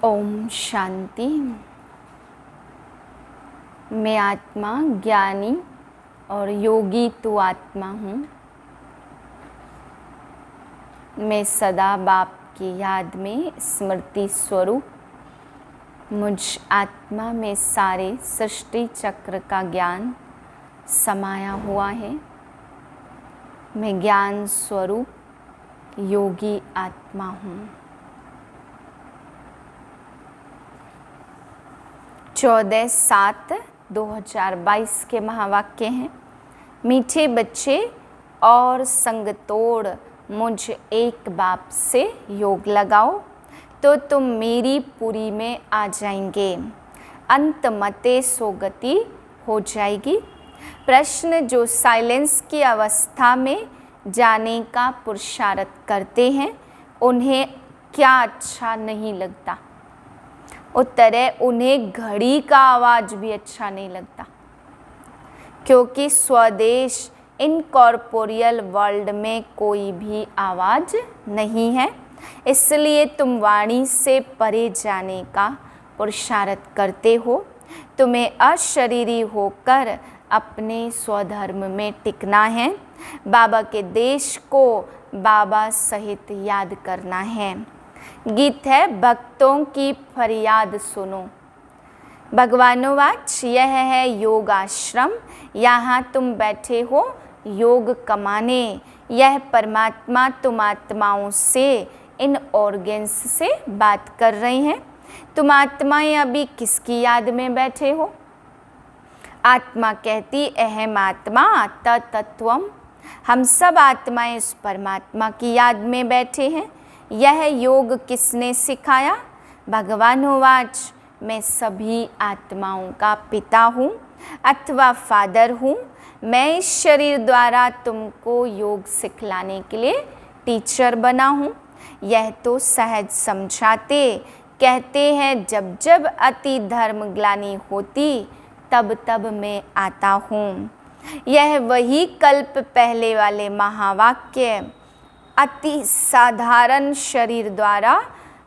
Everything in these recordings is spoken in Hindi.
ओम शांति। मैं आत्मा ज्ञानी और योगी तो आत्मा हूँ। मैं सदा बाप की याद में स्मृति स्वरूप मुझ आत्मा में सारे सृष्टि चक्र का ज्ञान समाया हुआ है। मैं ज्ञान स्वरूप योगी आत्मा हूँ। 14/7/2022 के महावाक्य हैं। मीठे बच्चे और संग तोड़ मुझ एक बाप से योग लगाओ तो तुम मेरी पुरी में आ जाएंगे। अंत मते सोगति हो जाएगी। प्रश्न जो साइलेंस की अवस्था में जाने का पुरुषार्थ करते हैं उन्हें क्या अच्छा नहीं लगता? उत्तर है उन्हें घड़ी का आवाज़ भी अच्छा नहीं लगता, क्योंकि स्वदेश इनकॉर्पोरियल वर्ल्ड में कोई भी आवाज़ नहीं है। इसलिए तुम वाणी से परे जाने का पुरुषार्थ करते हो। तुम्हें अशरीरी होकर अपने स्वधर्म में टिकना है। बाबा के देश को बाबा सहित याद करना है। गीत है भक्तों की फरियाद सुनो। भगवानोवाच यह है योग आश्रम, यहाँ तुम बैठे हो योग कमाने। यह परमात्मा तुम आत्माओं से इन ऑर्गेन्स से बात कर रहे हैं। तुम आत्माएं अभी किसकी याद में बैठे हो? आत्मा कहती अहम आत्मा तत्त्वम। हम सब आत्माएं उस परमात्मा की याद में बैठे हैं। यह योग किसने सिखाया? भगवानोवाच मैं सभी आत्माओं का पिता हूँ अथवा फादर हूँ। मैं इस शरीर द्वारा तुमको योग सिखलाने के लिए टीचर बना हूँ। यह तो सहज समझाते कहते हैं जब जब अति धर्म ग्लानि होती तब तब मैं आता हूँ। यह वही कल्प पहले वाले महावाक्य अति साधारण शरीर द्वारा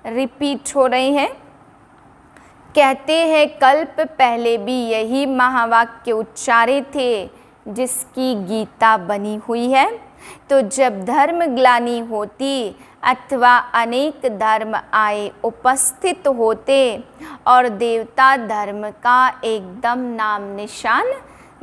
रिपीट हो रहे हैं। कहते हैं कल्प पहले भी यही महावाक्य उच्चारे थे जिसकी गीता बनी हुई है। तो जब धर्म ग्लानि होती अथवा अनेक धर्म आए उपस्थित होते और देवता धर्म का एकदम नाम निशान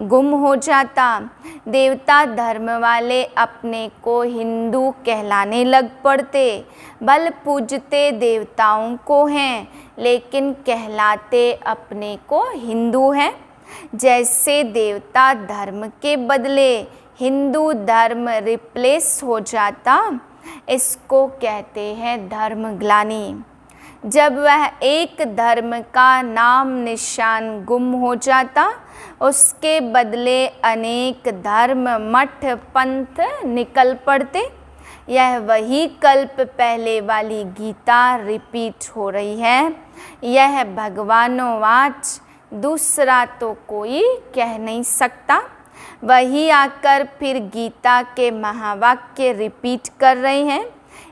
गुम हो जाता, देवता धर्म वाले अपने को हिंदू कहलाने लग पड़ते। बल पूजते देवताओं को हैं लेकिन कहलाते अपने को हिंदू हैं। जैसे देवता धर्म के बदले हिंदू धर्म रिप्लेस हो जाता, इसको कहते हैं धर्म ग्लानि। जब वह एक धर्म का नाम निशान गुम हो जाता, उसके बदले अनेक धर्म मठ पंथ निकल पड़ते। यह वही कल्प पहले वाली गीता रिपीट हो रही है। यह भगवानोवाच दूसरा तो कोई कह नहीं सकता। वही आकर फिर गीता के महावाक्य रिपीट कर रहे हैं।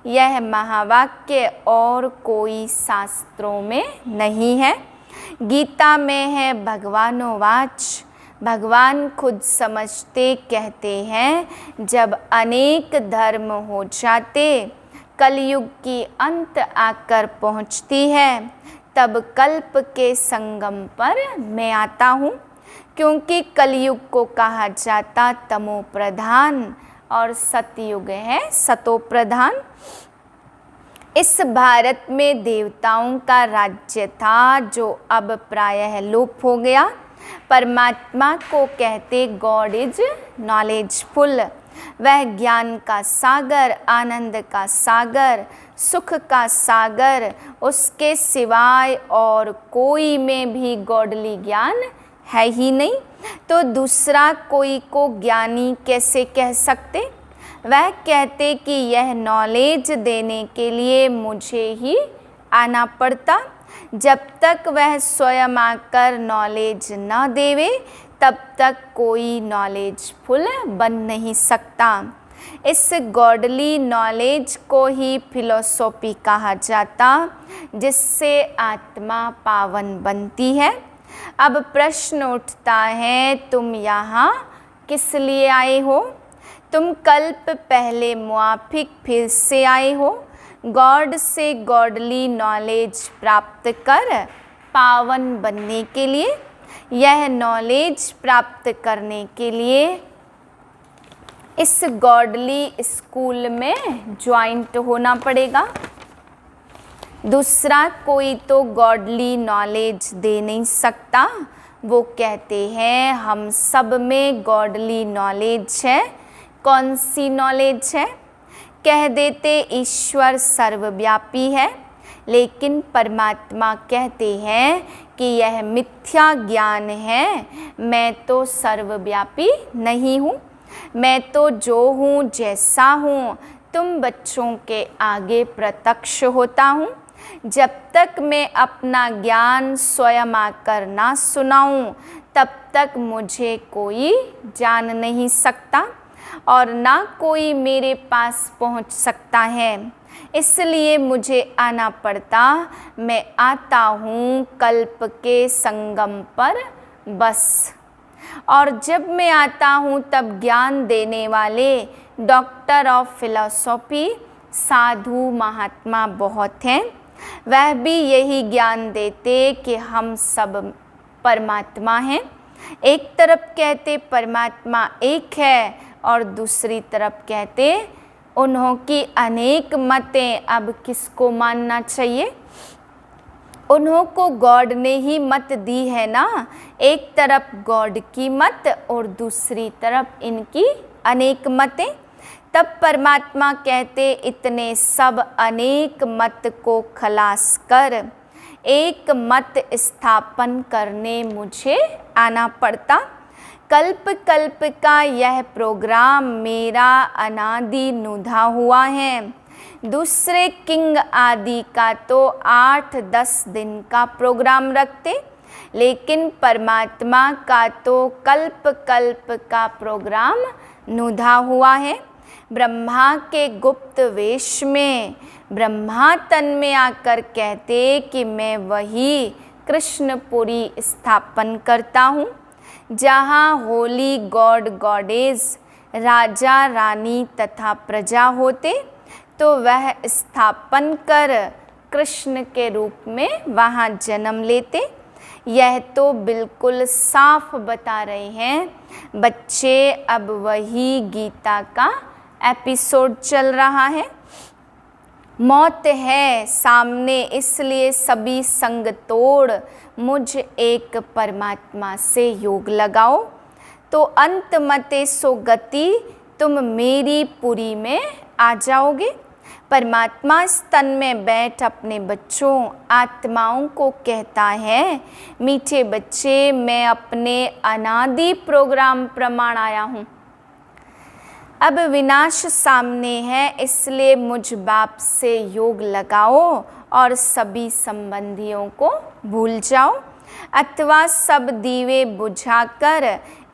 यह महावाक्य और कोई शास्त्रों में नहीं है, गीता में है भगवानोवाच। भगवान खुद समझते कहते हैं जब अनेक धर्म हो जाते, कलयुग की अंत आकर पहुंचती है, तब कल्प के संगम पर मैं आता हूँ। क्योंकि कलयुग को कहा जाता तमो प्रधान और सतयुग है सतो प्रधान। इस भारत में देवताओं का राज्य था जो अब प्रायः लोप हो गया। परमात्मा को कहते गॉड इज नॉलेजफुल। वह ज्ञान का सागर, आनंद का सागर, सुख का सागर, उसके सिवाय और कोई में भी गॉडली ज्ञान है ही नहीं। तो दूसरा कोई को ज्ञानी कैसे कह सकते? वह कहते कि यह नॉलेज देने के लिए मुझे ही आना पड़ता। जब तक वह स्वयं आकर नॉलेज न देवे तब तक कोई नॉलेजफुल बन नहीं सकता। इस गॉडली नॉलेज को ही फिलॉसफी कहा जाता, जिससे आत्मा पावन बनती है। अब प्रश्न उठता है, तुम यहाँ किस लिए आए हो? तुम कल्प पहले मुआफिक फिर से आए हो, गॉड से गॉडली नॉलेज प्राप्त कर पावन बनने के लिए। यह नॉलेज प्राप्त करने के लिए इस गॉडली स्कूल में ज्वाइंट होना पड़ेगा। दूसरा कोई तो गॉडली नॉलेज दे नहीं सकता। वो कहते हैं हम सब में गॉडली नॉलेज है। कौन सी नॉलेज है? कह देते ईश्वर सर्वव्यापी है, लेकिन परमात्मा कहते हैं कि यह मिथ्या ज्ञान है। मैं तो सर्वव्यापी नहीं हूँ, मैं तो जो हूँ जैसा हूँ तुम बच्चों के आगे प्रत्यक्ष होता हूँ। जब तक मैं अपना ज्ञान स्वयं आकर ना सुनाऊं, तब तक मुझे कोई जान नहीं सकता और ना कोई मेरे पास पहुंच सकता है। इसलिए मुझे आना पड़ता। मैं आता हूँ कल्प के संगम पर बस। और जब मैं आता हूँ तब ज्ञान देने वाले डॉक्टर ऑफ फिलॉसफी साधु महात्मा बहुत हैं। वह भी यही ज्ञान देते कि हम सब परमात्मा हैं। एक तरफ कहते परमात्मा एक है और दूसरी तरफ कहते उन्हों की अनेक मतें। अब किसको मानना चाहिए? उन्हों को गॉड ने ही मत दी है ना। एक तरफ गॉड की मत और दूसरी तरफ इनकी अनेक मतें। तब परमात्मा कहते इतने सब अनेक मत को खलास कर एक मत स्थापन करने मुझे आना पड़ता। कल्प कल्प का यह प्रोग्राम मेरा अनादि नुधा हुआ है। दूसरे किंग आदि का तो 8-10 दिन का प्रोग्राम रखते, लेकिन परमात्मा का तो कल्प कल्प का प्रोग्राम नुधा हुआ है। ब्रह्मा के गुप्त वेश में ब्रह्मा तन में आकर कहते कि मैं वही कृष्णपुरी स्थापन करता हूँ, जहाँ होली गॉड गॉडेज राजा रानी तथा प्रजा होते, तो वह स्थापन कर कृष्ण के रूप में वहाँ जन्म लेते। यह तो बिल्कुल साफ बता रहे हैं बच्चे। अब वही गीता का एपिसोड चल रहा है। मौत है सामने, इसलिए सभी संग तोड़ मुझ एक परमात्मा से योग लगाओ, तो अंत मते सो गति तुम मेरी पुरी में आ जाओगे। परमात्मा स्तन में बैठ अपने बच्चों आत्माओं को कहता है, मीठे बच्चे मैं अपने अनादि प्रोग्राम प्रमाण आया हूँ। अब विनाश सामने है, इसलिए मुझ बाप से योग लगाओ और सभी संबंधियों को भूल जाओ, अथवा सब दीवे बुझाकर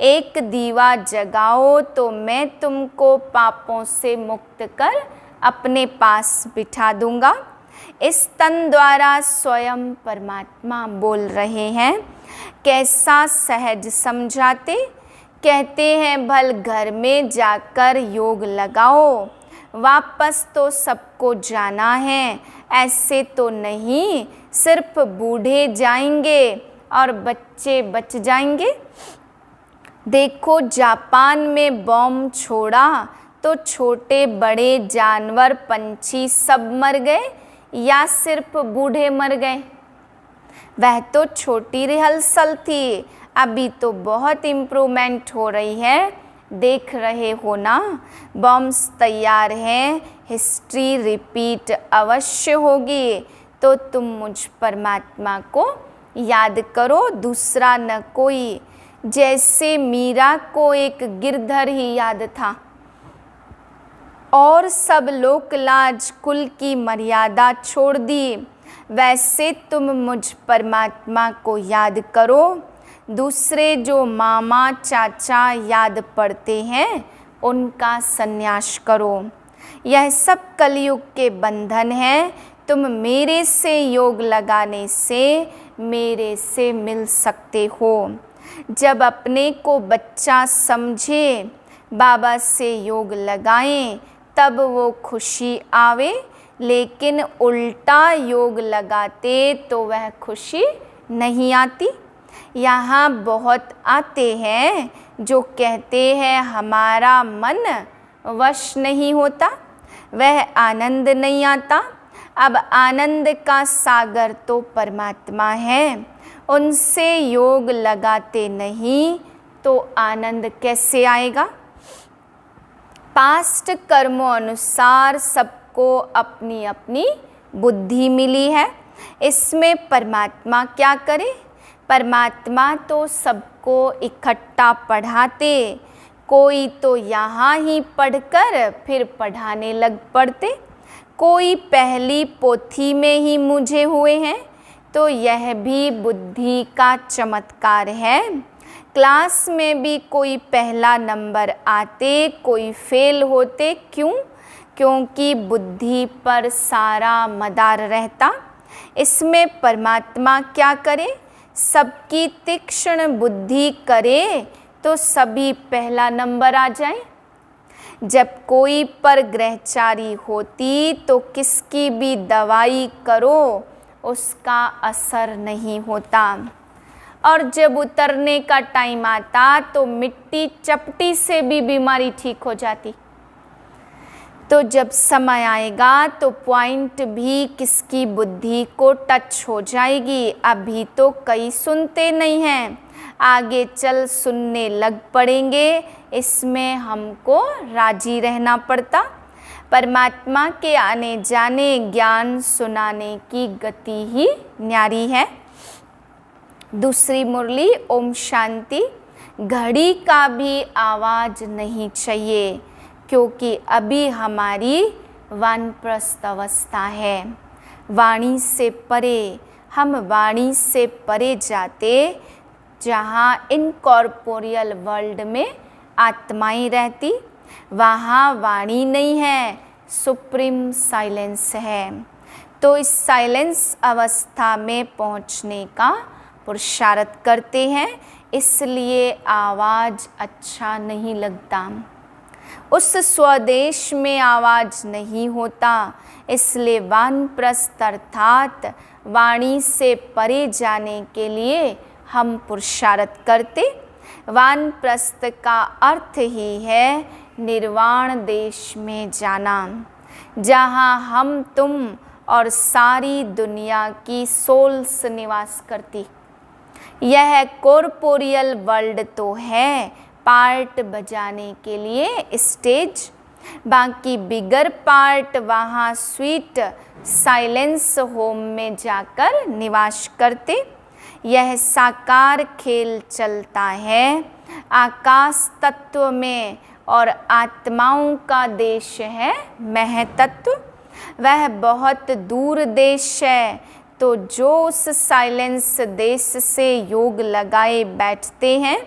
एक दीवा जगाओ, तो मैं तुमको पापों से मुक्त कर अपने पास बिठा दूंगा। इस तन द्वारा स्वयं परमात्मा बोल रहे हैं। कैसा सहज समझाते। कहते हैं भल घर में जाकर योग लगाओ, वापस तो सबको जाना है। ऐसे तो नहीं सिर्फ बूढ़े जाएंगे और बच्चे बच जाएंगे। देखो जापान में बॉम्ब छोड़ा तो छोटे बड़े जानवर पंछी सब मर गए या सिर्फ बूढ़े मर गए? वह तो छोटी रिहर्सल थी, अभी तो बहुत इम्प्रूवमेंट हो रही है। देख रहे हो ना, बॉम्ब्स तैयार हैं, हिस्ट्री रिपीट अवश्य होगी। तो तुम मुझ परमात्मा को याद करो, दूसरा न कोई। जैसे मीरा को एक गिरधर ही याद था और सब लोकलाज कुल की मर्यादा छोड़ दी, वैसे तुम मुझ परमात्मा को याद करो। दूसरे जो मामा चाचा याद पड़ते हैं उनका संन्यास करो। यह सब कलयुग के बंधन है। तुम मेरे से योग लगाने से मेरे से मिल सकते हो। जब अपने को बच्चा समझे, बाबा से योग लगाएं, तब वो खुशी आवे, लेकिन उल्टा योग लगाते तो वह खुशी नहीं आती। यहाँ बहुत आते हैं जो कहते हैं हमारा मन वश नहीं होता, वह आनंद नहीं आता। अब आनंद का सागर तो परमात्मा है, उनसे योग लगाते नहीं तो आनंद कैसे आएगा। पास्ट कर्मों अनुसार सबको अपनी अपनी बुद्धि मिली है, इसमें परमात्मा क्या करे। परमात्मा तो सबको इकट्ठा पढ़ाते, कोई तो यहाँ ही पढ़कर फिर पढ़ाने लग पड़ते, कोई पहली पोथी में ही मुझे हुए हैं, तो यह भी बुद्धि का चमत्कार है। क्लास में भी कोई पहला नंबर आते, कोई फेल होते, क्यों? क्योंकि बुद्धि पर सारा मदार रहता। इसमें परमात्मा क्या करे, सबकी तीक्ष्ण बुद्धि करे तो सभी पहला नंबर आ जाए। जब कोई पर ग्रहचारी होती तो किसकी भी दवाई करो उसका असर नहीं होता, और जब उतरने का टाइम आता तो मिट्टी चपटी से भी बीमारी ठीक हो जाती। तो जब समय आएगा तो पॉइंट भी किसकी बुद्धि को टच हो जाएगी। अभी तो कई सुनते नहीं हैं, आगे चल सुनने लग पड़ेंगे, इसमें हमको राजी रहना पड़ता। परमात्मा के आने जाने ज्ञान सुनाने की गति ही न्यारी है। दूसरी मुरली ओम शांति। घड़ी का भी आवाज़ नहीं चाहिए, क्योंकि अभी हमारी वानप्रस्थ अवस्था है। वाणी से परे, हम वाणी से परे जाते जहाँ इनकॉर्पोरियल वर्ल्ड में आत्माएं रहती, वहाँ वाणी नहीं है, सुप्रीम साइलेंस है। तो इस साइलेंस अवस्था में पहुँचने का पुरुषार्थ करते हैं, इसलिए आवाज़ अच्छा नहीं लगता। उस स्वदेश में आवाज़ नहीं होता, इसलिए वानप्रस्थ अर्थात वाणी से परे जाने के लिए हम पुरुषार्थ करते। वानप्रस्थ का अर्थ ही है निर्वाण देश में जाना, जहाँ हम तुम और सारी दुनिया की सोल्स निवास करती। यह कॉर्पोरियल वर्ल्ड तो है पार्ट बजाने के लिए स्टेज, बाकी बिगर पार्ट वहाँ स्वीट साइलेंस होम में जाकर निवास करते। यह साकार खेल चलता है आकाश तत्व में, और आत्माओं का देश है महतत्व, वह बहुत दूर देश है। तो जो उस साइलेंस देश से योग लगाए बैठते हैं,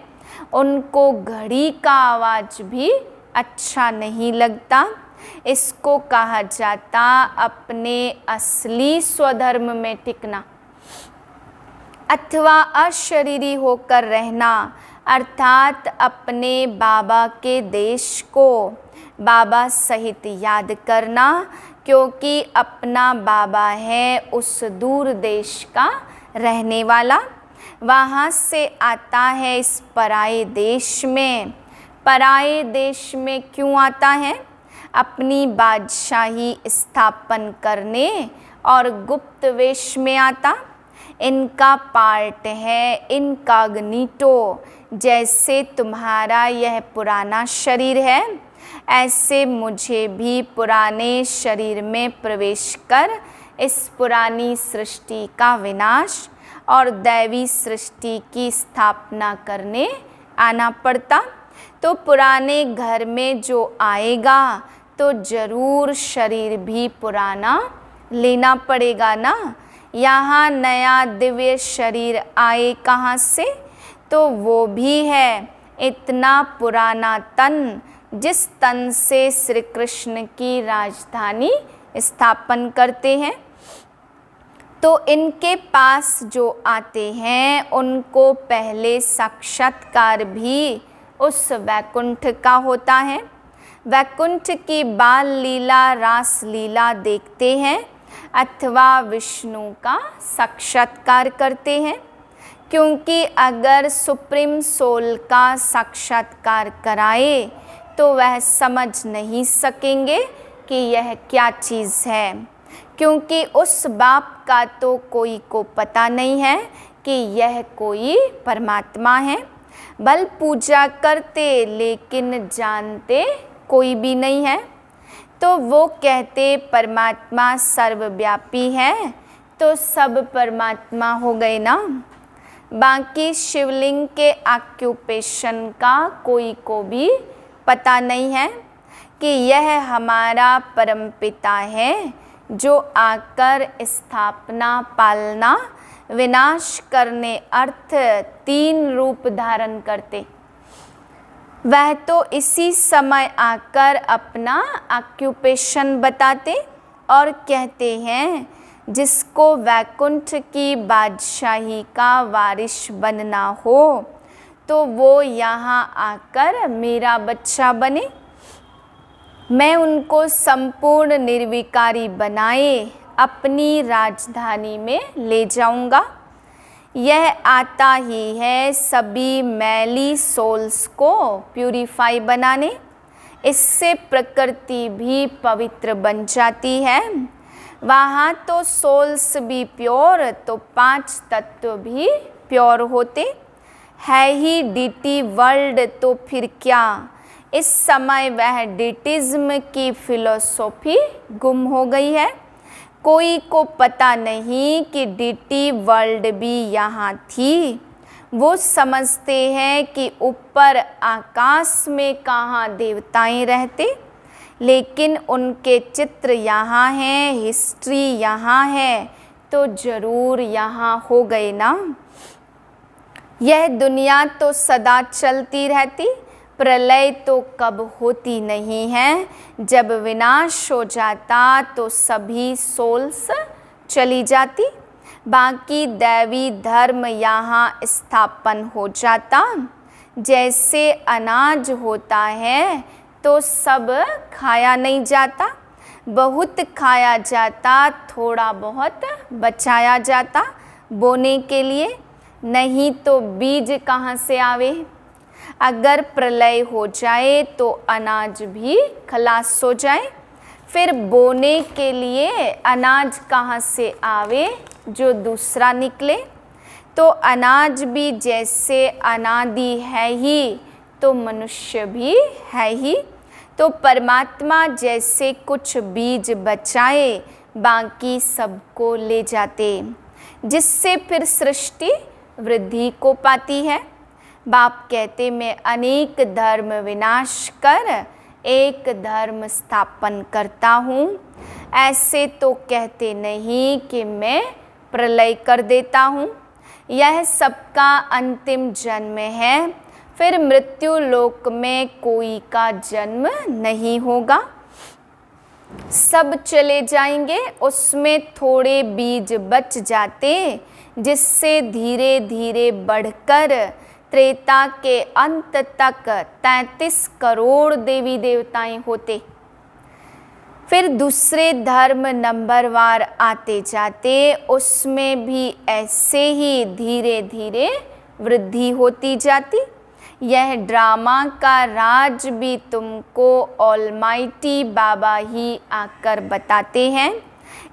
उनको घड़ी का आवाज़ भी अच्छा नहीं लगता। इसको कहा जाता अपने असली स्वधर्म में टिकना अथवा अशरीरी होकर रहना, अर्थात अपने बाबा के देश को बाबा सहित याद करना, क्योंकि अपना बाबा है उस दूर देश का रहने वाला, वहाँ से आता है इस पराए देश में। पराए देश में क्यों आता है? अपनी बादशाही स्थापन करने और गुप्त वेश में आता। इनका पार्ट है इनकॉग्निटो। जैसे तुम्हारा यह पुराना शरीर है, ऐसे मुझे भी पुराने शरीर में प्रवेश कर इस पुरानी सृष्टि का विनाश और दैवी सृष्टि की स्थापना करने आना पड़ता। तो पुराने घर में जो आएगा तो ज़रूर शरीर भी पुराना लेना पड़ेगा ना। यहाँ नया दिव्य शरीर आए कहाँ से? तो वो भी है इतना पुराना तन जिस तन से श्री कृष्ण की राजधानी स्थापन करते हैं। तो इनके पास जो आते हैं उनको पहले साक्षात्कार भी उस वैकुंठ का होता है। वैकुंठ की बाल लीला, रास लीला देखते हैं अथवा विष्णु का साक्षात्कार करते हैं, क्योंकि अगर सुप्रीम सोल का साक्षात्कार कराए तो वह समझ नहीं सकेंगे कि यह क्या चीज़ है, क्योंकि उस बाप का तो कोई को पता नहीं है कि यह कोई परमात्मा है। बल पूजा करते लेकिन जानते कोई भी नहीं है। तो वो कहते परमात्मा सर्वव्यापी है, तो सब परमात्मा हो गए ना। बाकी शिवलिंग के ऑक्यूपेशन का कोई को भी पता नहीं है कि यह हमारा परमपिता है जो आकर स्थापना, पालना, विनाश करने अर्थ 3 रूप धारण करते। वह तो इसी समय आकर अपना ऑक्यूपेशन बताते और कहते हैं जिसको वैकुंठ की बादशाही का वारिस बनना हो तो वो यहाँ आकर मेरा बच्चा बने। मैं उनको संपूर्ण निर्विकारी बनाए अपनी राजधानी में ले जाऊंगा। यह आता ही है सभी मैली सोल्स को प्यूरिफाई बनाने। इससे प्रकृति भी पवित्र बन जाती है। वहाँ तो सोल्स भी प्योर, तो 5 तत्व भी प्योर होते है ही डीटी वर्ल्ड। तो फिर क्या इस समय वह डिटिज्म की फिलोसॉफी गुम हो गई है। कोई को पता नहीं कि डीटी वर्ल्ड भी यहाँ थी। वो समझते हैं कि ऊपर आकाश में कहाँ देवताएं रहते, लेकिन उनके चित्र यहाँ हैं, हिस्ट्री यहाँ है, तो ज़रूर यहाँ हो गए ना। यह दुनिया तो सदा चलती रहती, प्रलय तो कब होती नहीं है। जब विनाश हो जाता तो सभी सोल्स चली जाती, बाकी दैवी धर्म यहाँ स्थापन हो जाता। जैसे अनाज होता है तो सब खाया नहीं जाता, बहुत खाया जाता, थोड़ा बहुत बचाया जाता बोने के लिए, नहीं तो बीज कहाँ से आवे। अगर प्रलय हो जाए तो अनाज भी खलास हो जाए, फिर बोने के लिए अनाज कहाँ से आवे जो दूसरा निकले। तो अनाज भी जैसे अनादि है ही, तो मनुष्य भी है ही। तो परमात्मा जैसे कुछ बीज बचाए बाकी सबको ले जाते, जिससे फिर सृष्टि वृद्धि को पाती है। बाप कहते मैं अनेक धर्म विनाश कर एक धर्म स्थापन करता हूँ। ऐसे तो कहते नहीं कि मैं प्रलय कर देता हूँ। यह सबका अंतिम जन्म है, फिर मृत्यु लोक में कोई का जन्म नहीं होगा। सब चले जाएंगे, उसमें थोड़े बीज बच जाते, जिससे धीरे धीरे बढ़कर त्रेता के अंत तक 33 करोड़ देवी देवताएं होते। फिर दूसरे धर्म नंबरवार आते जाते, उसमें भी ऐसे ही धीरे धीरे वृद्धि होती जाती। यह ड्रामा का राज भी तुमको ऑलमाइटी बाबा ही आकर बताते हैं,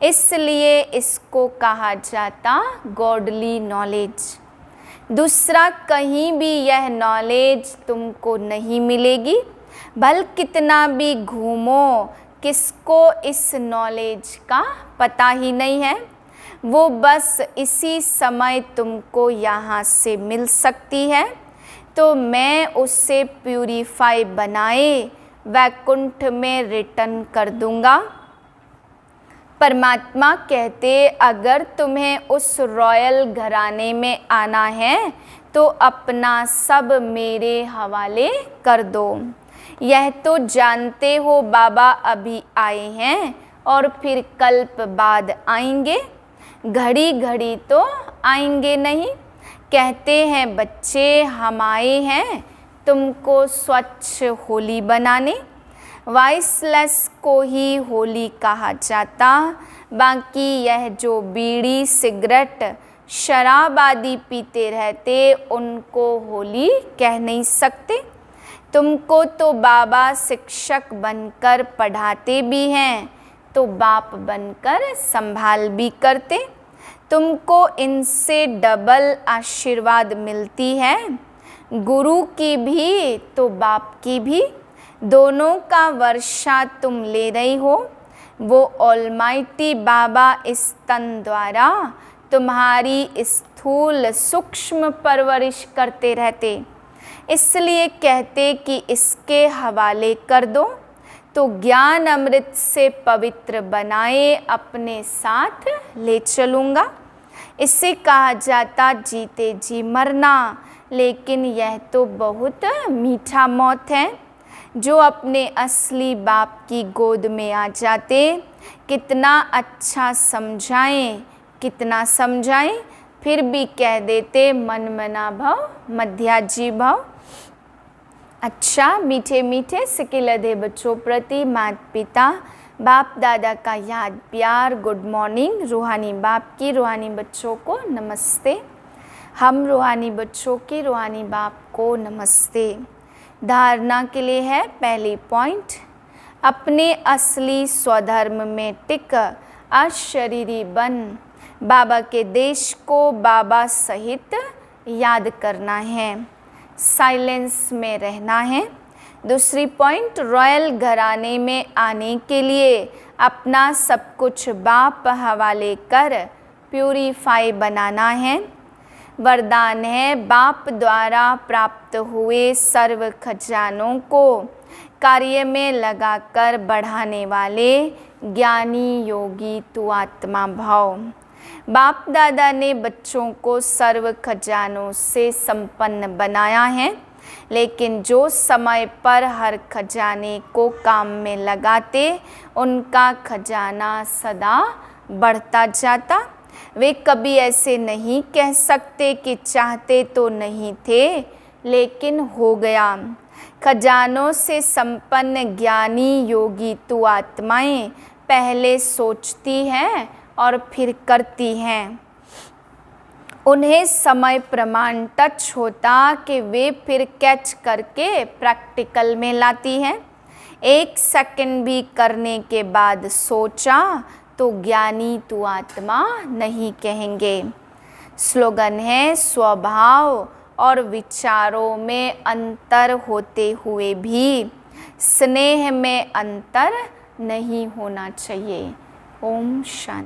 इसलिए इसको कहा जाता गॉडली नॉलेज। दूसरा कहीं भी यह नॉलेज तुमको नहीं मिलेगी। भल कितना भी घूमो, किसको इस नॉलेज का पता ही नहीं है। वो बस इसी समय तुमको यहाँ से मिल सकती है, तो मैं उससे प्यूरिफाई बनाए वैकुंठ में रिटर्न कर दूंगा। परमात्मा कहते अगर तुम्हें उस रॉयल घराने में आना है तो अपना सब मेरे हवाले कर दो। यह तो जानते हो बाबा अभी आए हैं और फिर कल्प बाद आएंगे, घड़ी घड़ी तो आएंगे नहीं। कहते हैं बच्चे हम आए हैं तुमको स्वच्छ होली बनाने। वाइसलेस को ही होली कहा जाता, बाकी यह जो बीड़ी सिगरेट शराब आदि पीते रहते उनको होली कह नहीं सकते। तुमको तो बाबा शिक्षक बनकर पढ़ाते भी हैं तो बाप बनकर संभाल भी करते। तुमको इनसे डबल आशीर्वाद मिलती है, गुरु की भी तो बाप की भी। दोनों का वर्षा तुम ले रही हो, वो ऑलमाइटी बाबा इस तन द्वारा तुम्हारी स्थूल सूक्ष्म परवरिश करते रहते। इसलिए कहते कि इसके हवाले कर दो तो ज्ञान अमृत से पवित्र बनाए अपने साथ ले चलूँगा। इसे कहा जाता जीते जी मरना, लेकिन यह तो बहुत मीठा मौत है। जो अपने असली बाप की गोद में आ जाते, कितना अच्छा समझाएं, कितना समझाएं, फिर भी कह देते मन मना भव मध्याजी भव। अच्छा मीठे मीठे सिकिलधे बच्चों प्रति माता पिता बाप दादा का याद प्यार गुड मॉर्निंग। रूहानी बाप की रूहानी बच्चों को नमस्ते। हम रूहानी बच्चों की रूहानी बाप को नमस्ते। धारणा के लिए है पहली पॉइंट, अपने असली स्वधर्म में टिक अशरीरी बन बाबा के देश को बाबा सहित याद करना है, साइलेंस में रहना है। दूसरी पॉइंट, रॉयल घराने में आने के लिए अपना सब कुछ बाप हवाले कर प्यूरीफाई बनाना है। वरदान है बाप द्वारा प्राप्त हुए सर्व खजानों को कार्य में लगाकर बढ़ाने वाले ज्ञानी योगी तू आत्मा भाव। बाप दादा ने बच्चों को सर्व खजानों से संपन्न बनाया है, लेकिन जो समय पर हर खजाने को काम में लगाते उनका खजाना सदा बढ़ता जाता। वे कभी ऐसे नहीं कह सकते कि चाहते तो नहीं थे लेकिन हो गया। खजानों से संपन्न ज्ञानी योगी तू आत्माएं पहले सोचती हैं और फिर करती हैं। उन्हें समय प्रमाण टच होता कि वे फिर कैच करके प्रैक्टिकल में लाती हैं। एक सेकंड भी करने के बाद सोचा तो ज्ञानी तू आत्मा नहीं कहेंगे। स्लोगन है स्वभाव और विचारों में अंतर होते हुए भी स्नेह में अंतर नहीं होना चाहिए। ओम शांति।